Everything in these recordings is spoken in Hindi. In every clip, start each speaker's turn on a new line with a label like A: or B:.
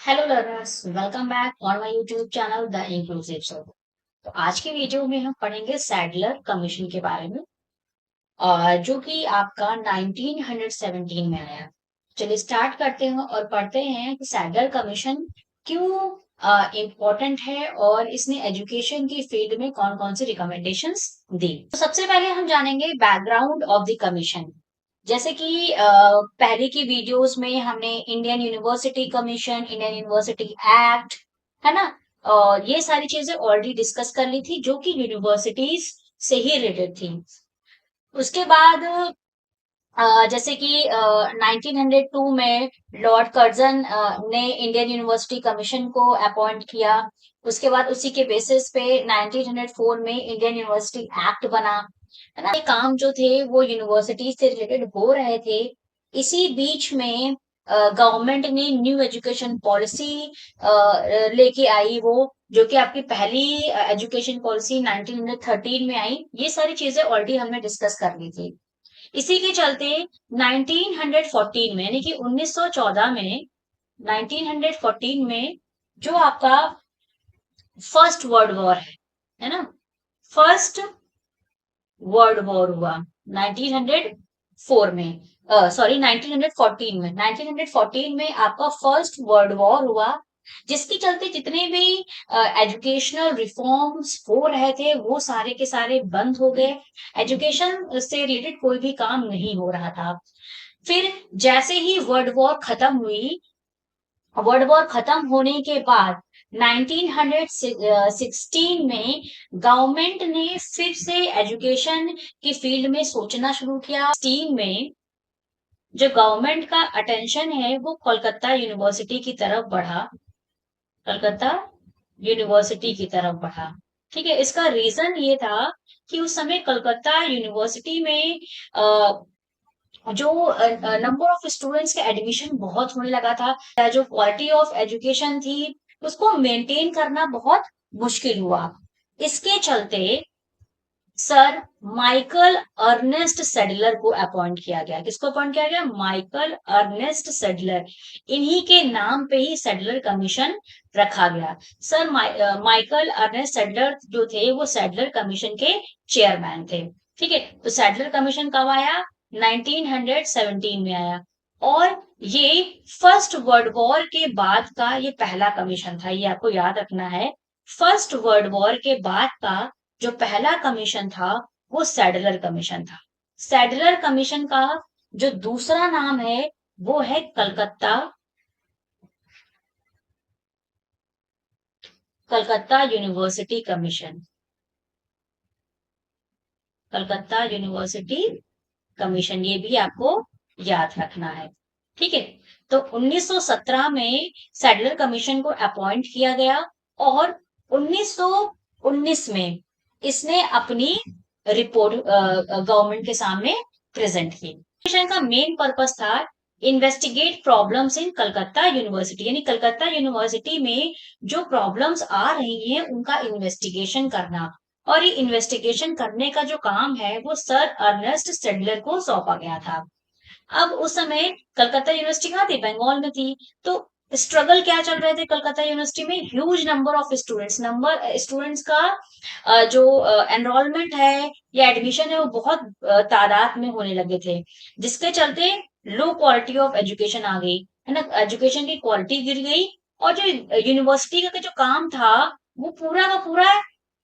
A: Hello learners, welcome back on my YouTube channel the inclusive soul. तो आज की वीडियो में हम पढ़ेंगे सैडलर कमीशन के बारे में, जो कि आपका 1917 में आया। चलिए स्टार्ट करते हैं और पढ़ते हैं कि सैडलर कमीशन क्यों इम्पोर्टेंट है और इसने एजुकेशन की फील्ड में कौन कौन सी रिकमेंडेशंस दी। तो सबसे पहले हम जानेंगे बैकग्राउंड ऑफ द कमीशन। जैसे कि पहले की वीडियोस में हमने Indian university commission, Indian university act, है ना, और ये सारी चीजें ऑलरेडी डिस्कस कर ली थी जो कि यूनिवर्सिटीज से ही रिलेटेड थी। उसके बाद जैसे कि 1902 में लॉर्ड कर्जन ने इंडियन यूनिवर्सिटी कमीशन को अपॉइंट किया। उसके बाद उसी के बेसिस पे 1904 में इंडियन यूनिवर्सिटी एक्ट बना, है ना। ये काम जो थे वो यूनिवर्सिटी से रिलेटेड हो रहे थे। इसी बीच में गवर्नमेंट ने न्यू एजुकेशन पॉलिसी लेके आई, वो जो कि आपकी पहली एजुकेशन पॉलिसी 1913 में आई। ये सारी चीजें ऑलरेडी हमने डिस्कस कर ली थी। इसी के चलते 1914 में, यानी कि 1914 में, 1914 में जो आपका फर्स्ट वर्ल्ड वॉर है ना, फर्स्ट वर्ल्ड वॉर हुआ 1904 में, सॉरी 1914 में, 1914 में आपका फर्स्ट वर्ल्ड वॉर हुआ, जिसके चलते जितने भी एजुकेशनल रिफॉर्म्स हो रहे थे वो सारे के सारे बंद हो गए। एजुकेशन से रिलेटेड कोई भी काम नहीं हो रहा था। फिर जैसे ही वर्ल्ड वॉर खत्म होने के बाद 1916 में गवर्नमेंट ने फिर से एजुकेशन की फील्ड में सोचना शुरू किया। टीम में जो गवर्नमेंट का अटेंशन है वो कोलकाता यूनिवर्सिटी की तरफ बढ़ा, कलकत्ता यूनिवर्सिटी की तरफ बढ़ा। ठीक है, इसका रीजन ये था कि उस समय कलकत्ता यूनिवर्सिटी में जो नंबर ऑफ स्टूडेंट्स के एडमिशन बहुत होने लगा था, जो क्वालिटी ऑफ एजुकेशन थी उसको मेंटेन करना बहुत मुश्किल हुआ। इसके चलते सर माइकल अर्नेस्ट सेडलर को अपॉइंट किया गया। किसको अपॉइंट किया गया? Michael Ernest Sadler. इन्हीं के नाम पे ही सेडलर कमीशन रखा गया। सर माइकल अर्नेस्ट सेडलर जो थे वो सेडलर कमीशन के चेयरमैन थे। ठीक है, तो सेडलर कमीशन कब आया? 1917 में आया। और ये फर्स्ट वर्ल्ड वॉर के बाद का ये पहला कमीशन था, ये आपको याद रखना है। फर्स्ट वर्ल्ड वॉर के बाद का जो पहला कमीशन था वो सैडलर कमीशन था। सैडलर कमीशन का जो दूसरा नाम है वो है Calcutta university commission. Calcutta university commission, ये भी आपको याद रखना है। ठीक है, तो 1917 में सैडलर कमीशन को अपॉइंट किया गया और 1919 में इसने अपनी रिपोर्ट गवर्नमेंट के सामने प्रेजेंट की। कमीशन का मेन पर्पस था investigate problems in Calcutta university, यानी कलकत्ता यूनिवर्सिटी में जो प्रॉब्लम्स आ रही हैं उनका इन्वेस्टिगेशन करना। और ये इन्वेस्टिगेशन करने का जो काम है वो सर अर्नेस्ट सेडलर को सौंपा गया था। अब उस समय कलकत्ता यूनिवर्सिटी कहाँ थी? बंगाल में थी। तो स्ट्रगल क्या चल रहे थे कलकत्ता यूनिवर्सिटी में? Huge number of students, number students का जो एनरोलमेंट है या एडमिशन है वो बहुत तादाद में होने लगे थे, जिसके चलते लो क्वालिटी ऑफ एजुकेशन आ गई, है ना। एजुकेशन की क्वालिटी गिर गई और जो यूनिवर्सिटी का जो काम था वो पूरा का पूरा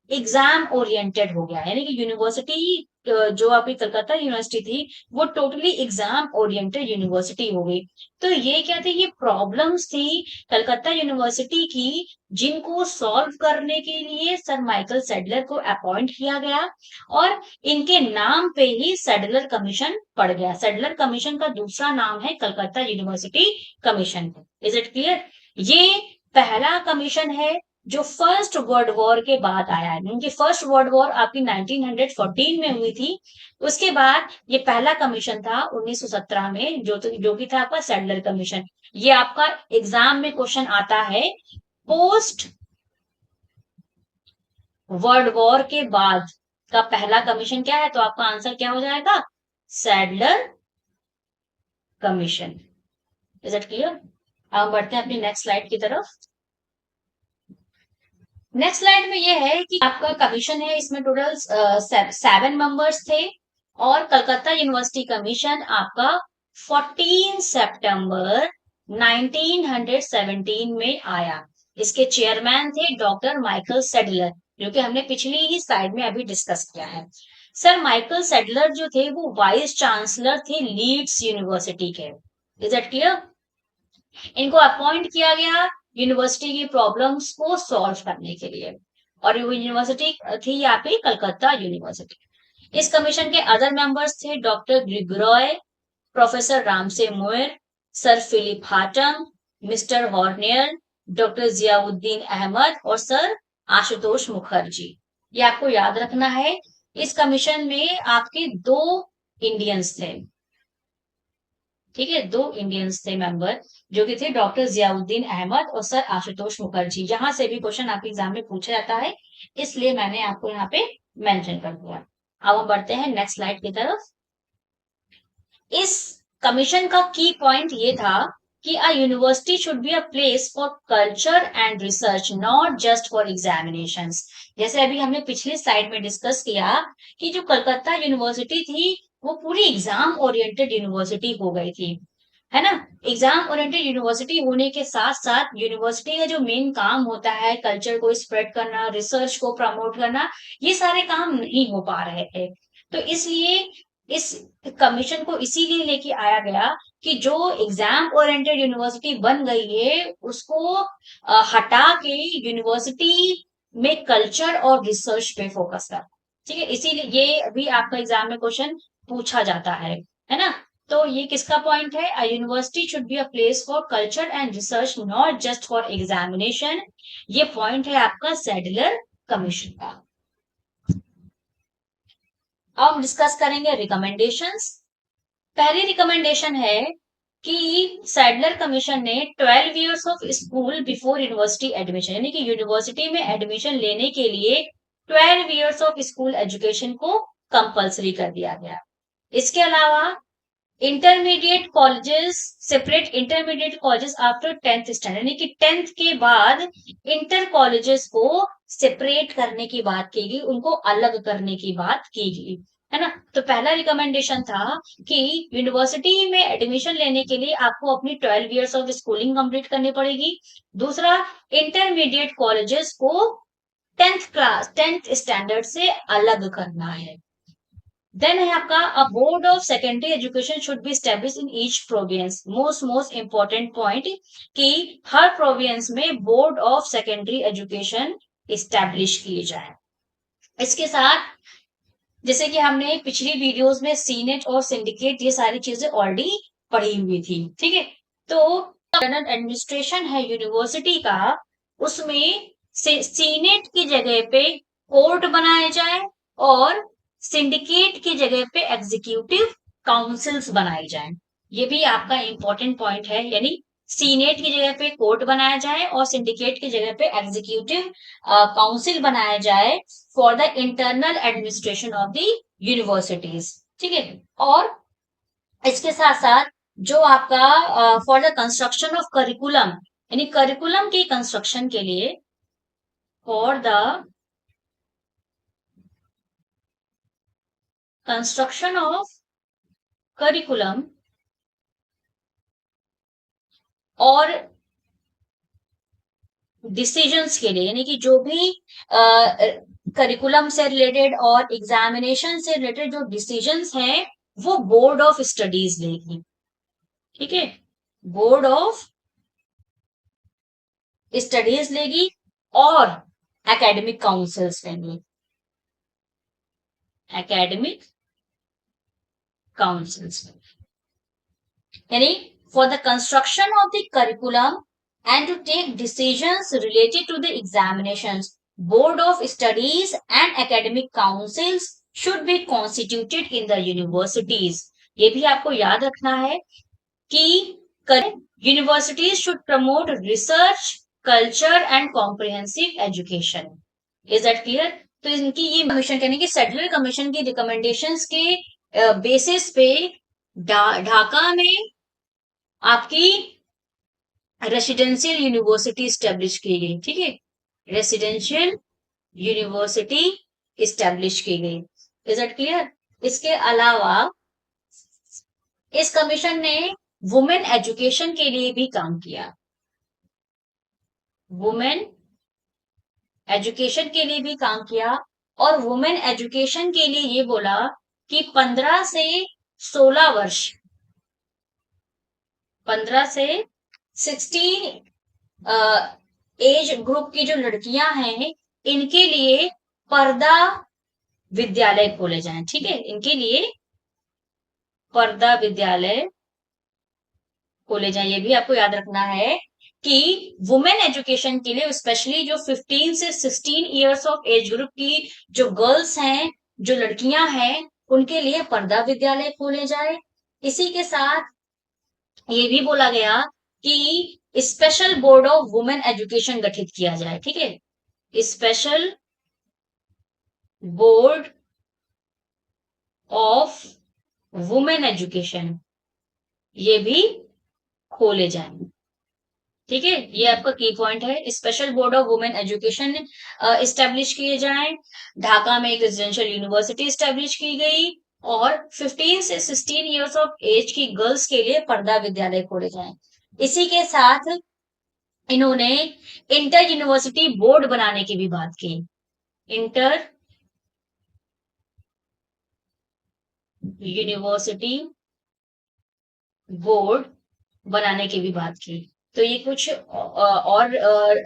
A: एग्जाम ओरिएंटेड हो गया। यानी कि यूनिवर्सिटी जो आपकी कलकत्ता यूनिवर्सिटी थी वो टोटली एग्जाम ओरिएंटेड यूनिवर्सिटी हो गई। तो ये क्या थी? ये प्रॉब्लम्स थी कलकत्ता यूनिवर्सिटी की, जिनको सॉल्व करने के लिए सर माइकल सेडलर को अपॉइंट किया गया और इनके नाम पे ही सेडलर कमीशन पड़ गया। सेडलर कमीशन का दूसरा नाम है Calcutta university commission. Is it clear? ये पहला कमीशन है जो फर्स्ट वर्ल्ड वॉर के बाद आया है। उनकी फर्स्ट वर्ल्ड वॉर आपकी 1914 में हुई थी। उसके बाद ये पहला कमीशन था 1917 में, जो कि था आपका सैडलर कमीशन। ये आपका एग्जाम में क्वेश्चन आता है, पोस्ट वर्ल्ड वॉर के बाद का पहला कमीशन क्या है? तो आपका आंसर क्या हो जाएगा? Sadler commission. Is it clear? अब बढ़ते हैं अपनी नेक्स्ट स्लाइड की तरफ। नेक्स्ट स्लाइड में ये है कि आपका कमीशन है, इसमें टोटल 7 मेंबर्स थे और कलकत्ता यूनिवर्सिटी कमीशन आपका 14 सितंबर 1917 में आया। इसके चेयरमैन थे डॉक्टर माइकल सेडलर, जो कि हमने पिछली ही स्लाइड में अभी डिस्कस किया है। सर माइकल सेडलर जो थे वो वाइस चांसलर थे लीड्स यूनिवर्सिटी के। Is that clear? इनको अपॉइंट किया गया यूनिवर्सिटी की प्रॉब्लम्स को सॉल्व करने के लिए, और वो यूनिवर्सिटी थी यहाँ पे कलकत्ता यूनिवर्सिटी। इस कमीशन के अदर मेंबर्स थे doctor Gregory, professor Ramsay Muir, sir Philip हाटम, mister Hornell, doctor Ziauddin Ahmad और सर आशुतोष मुखर्जी। ये आपको याद रखना है। इस कमीशन में आपके 2 इंडियंस थे, ठीक है, 2 इंडियंस थे मेंबर, जो कि थे डॉक्टर जियाउद्दीन अहमद और सर आशुतोष मुखर्जी। जहां से भी क्वेश्चन आपके एग्जाम में पूछा जाता है, इसलिए मैंने आपको यहाँ पे मेंशन कर दिया। अब हम बढ़ते हैं नेक्स्ट स्लाइड की तरफ। इस कमीशन का की पॉइंट ये था कि a university should be a place for culture and research, not just for examinations. जैसे अभी हमने पिछली स्लाइड में डिस्कस किया कि जो कलकत्ता यूनिवर्सिटी थी वो पूरी एग्जाम ओरिएंटेड यूनिवर्सिटी हो गई थी, है ना। एग्जाम ओरिएंटेड यूनिवर्सिटी होने के साथ साथ यूनिवर्सिटी का जो मेन काम होता है कल्चर को स्प्रेड करना, रिसर्च को प्रमोट करना, ये सारे काम नहीं हो पा रहे थे। तो इसलिए इस कमीशन को इसीलिए लेके आया गया कि जो एग्जाम ओरिएंटेड यूनिवर्सिटी बन गई है उसको हटा के यूनिवर्सिटी में कल्चर और रिसर्च पे फोकस कर, ठीक है। इसीलिए ये भी आपका एग्जाम में क्वेश्चन पूछा जाता है ना। तो ये किसका पॉइंट है? A university should be a place for culture and research, not just for examination. ये पॉइंट है आपका सैडलर कमीशन का। अब हम डिस्कस करेंगे रिकमेंडेशंस। पहली रिकमेंडेशन है कि सैडलर कमीशन ने 12 years of school before university admission, यानी कि यूनिवर्सिटी में एडमिशन लेने के लिए 12 इयर्स ऑफ स्कूल एजुकेशन को कंपलसरी कर दिया गया। इसके अलावा intermediate colleges, separate intermediate colleges after 10th standard, यानी कि 10th के बाद इंटर कॉलेजेस को सेपरेट करने की बात की गई, उनको अलग करने की बात की गई, है ना। तो पहला रिकमेंडेशन था कि यूनिवर्सिटी में एडमिशन लेने के लिए आपको अपनी 12 इयर्स ऑफ स्कूलिंग कंप्लीट करनी पड़ेगी। दूसरा, इंटरमीडिएट कॉलेजेस को 10th स्टैंडर्ड से अलग करना है। देन है आपका a board of secondary education should be establish in each province. Most important point कि हर प्रोविंस में board of secondary education establish किए जाए। इसके साथ जैसे कि हमने पिछली वीडियोस में सीनेट और सिंडिकेट ये सारी चीजें ऑलरेडी पढ़ी हुई थी, ठीक है। तो जनरल एडमिनिस्ट्रेशन है यूनिवर्सिटी का, उसमें सीनेट की जगह पे कोर्ट बनाए जाए और सिंडिकेट की जगह पे एग्जीक्यूटिव काउंसिल्स बनाई जाए। ये भी आपका इंपॉर्टेंट पॉइंट है, यानी सीनेट की जगह पे कोर्ट बनाया जाए और सिंडिकेट की जगह पे एग्जीक्यूटिव काउंसिल बनाया जाए for the internal administration of the universities, ठीक है। और इसके साथ साथ जो आपका for the construction of curriculum, यानी करिकुलम की कंस्ट्रक्शन के लिए, for the construction of curriculum और डिसीजंस के लिए, यानी कि जो भी करिकुलम से रिलेटेड और एग्जामिनेशन से रिलेटेड जो डिसीजंस हैं वो बोर्ड ऑफ स्टडीज लेगी, ठीक है। बोर्ड ऑफ स्टडीज लेगी और एकेडमिक काउंसिल्स लेंगी, एकेडमिक काउंसिल्स, यानी for the construction of the curriculum and to take decisions related to the examinations, board of studies and academic councils should be constituted in the universities। ये भी आपको याद रखना है कि universities should promote research, culture and comprehensive education. Is that clear? तो इनकी ये कमीशन, यानी कि सेडलर कमीशन की रिकमेंडेशंस के बेसिस पे ढाका में आपकी रेसिडेंशियल यूनिवर्सिटी स्टेब्लिश की गई, ठीक है, रेसिडेंशियल यूनिवर्सिटी स्टेब्लिश की गई। Is it clear? इसके अलावा इस कमीशन ने वुमेन एजुकेशन के लिए भी काम किया, वुमेन एजुकेशन के लिए भी काम किया, और वुमेन एजुकेशन के लिए ये बोला कि 15 से 16 वर्ष, 15 से 16 एज ग्रुप की जो लड़कियां हैं, इनके लिए पर्दा विद्यालय खोले जाएं, ठीक है, इनके लिए पर्दा विद्यालय खोले जाएं। ये भी आपको याद रखना है कि वुमेन एजुकेशन के लिए स्पेशली जो 15 से 16 इयर्स ऑफ एज ग्रुप की जो गर्ल्स हैं, जो लड़कियां हैं, उनके लिए पर्दा विद्यालय खोले जाए। इसी के साथ ये भी बोला गया कि special board of women education गठित किया जाए, ठीक है, special board of women education ये भी खोले जाए, ठीक है। ये आपका की पॉइंट है, special board of women education establish किए जाए, ढाका में एक रेजिडेंशियल यूनिवर्सिटी इस्टेब्लिश की गई, और 15 से 16 इयर्स ऑफ एज की गर्ल्स के लिए पर्दा विद्यालय खोले जाएं। इसी के साथ इन्होंने इंटर यूनिवर्सिटी बोर्ड बनाने की भी बात की, इंटर यूनिवर्सिटी बोर्ड बनाने की भी बात की। तो ये कुछ और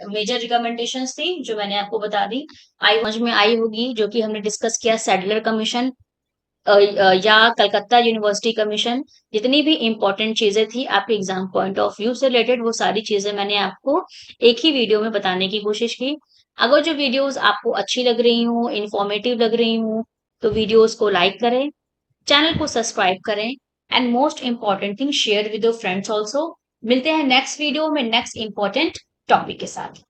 A: मेजर रिकमेंडेशंस थी जो मैंने आपको बता दी, आई समझ में आई होगी, जो कि हमने डिस्कस किया सैडलर कमीशन या कलकत्ता यूनिवर्सिटी कमीशन। जितनी भी इंपॉर्टेंट चीजें थी आपके एग्जाम पॉइंट ऑफ व्यू से रिलेटेड, वो सारी चीजें मैंने आपको एक ही वीडियो में बताने की कोशिश की। अगर जो वीडियोस आपको अच्छी लग रही हूँ, इंफॉर्मेटिव लग रही हूँ, तो वीडियोस को लाइक करें, चैनल को सब्सक्राइब करें, and most important thing share with your friends also. मिलते हैं नेक्स्ट वीडियो में नेक्स्ट इंपॉर्टेंट टॉपिक के साथ।